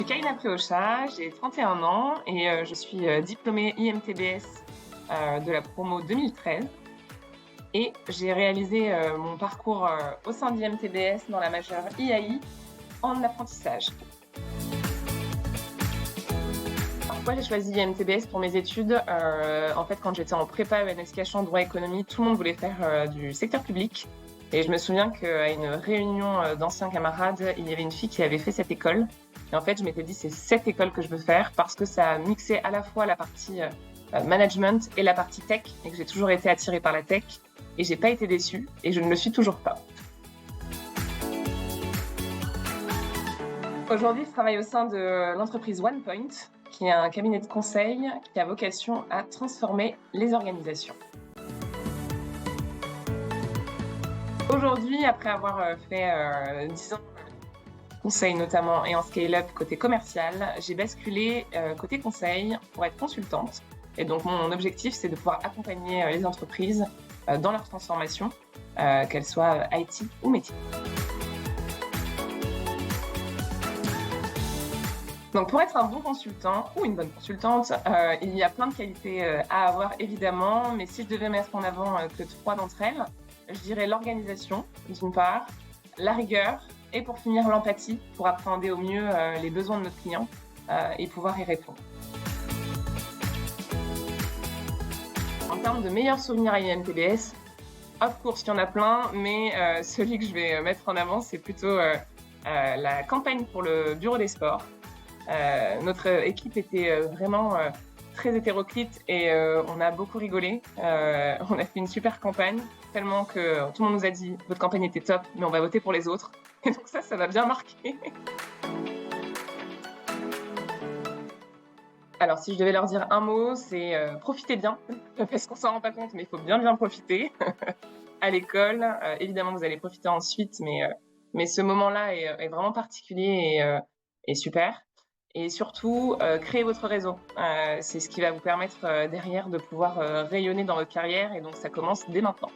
m'appelle Kaina Préauchat, j'ai 31 ans et je suis diplômée IMTBS de la promo 2013. Et j'ai réalisé mon parcours au sein d'IMTBS dans la majeure IAI en apprentissage. Pourquoi j'ai choisi IMTBS pour mes études? En fait, quand j'étais en prépa ENS droit économie, tout le monde voulait faire du secteur public. Et je me souviens qu'à une réunion d'anciens camarades, il y avait une fille qui avait fait cette école. Et en fait, je m'étais dit, c'est cette école que je veux faire parce que ça mixait à la fois la partie management et la partie tech, et que j'ai toujours été attirée par la tech. Et j'ai pas été déçue, et je ne le suis toujours pas. Aujourd'hui, je travaille au sein de l'entreprise OnePoint, qui est un cabinet de conseil qui a vocation à transformer les organisations. Aujourd'hui, après avoir fait 10 ans de conseil notamment et en scale-up côté commercial, j'ai basculé côté conseil pour être consultante. Et donc mon objectif, c'est de pouvoir accompagner les entreprises dans leur transformation, qu'elles soient IT ou métier. Donc pour être un bon consultant ou une bonne consultante, il y a plein de qualités à avoir évidemment, mais si je devais mettre en avant que 3 d'entre elles, je dirais l'organisation d'une part, la rigueur et pour finir l'empathie pour appréhender au mieux les besoins de notre client et pouvoir y répondre. En termes de meilleurs souvenirs à IMTBS, of course il y en a plein, mais celui que je vais mettre en avant, c'est plutôt la campagne pour le bureau des sports. Notre équipe était vraiment très hétéroclite et on a beaucoup rigolé. On a fait une super campagne, tellement que tout le monde nous a dit « Votre campagne était top, mais on va voter pour les autres ». Et donc ça m'a bien marqué. Alors si je devais leur dire un mot, c'est profitez bien, parce qu'on s'en rend pas compte, mais il faut bien profiter. À l'école, évidemment vous allez profiter ensuite, mais ce moment-là est vraiment particulier et super. Et surtout, créez votre réseau. C'est ce qui va vous permettre derrière de pouvoir rayonner dans votre carrière, et donc ça commence dès maintenant.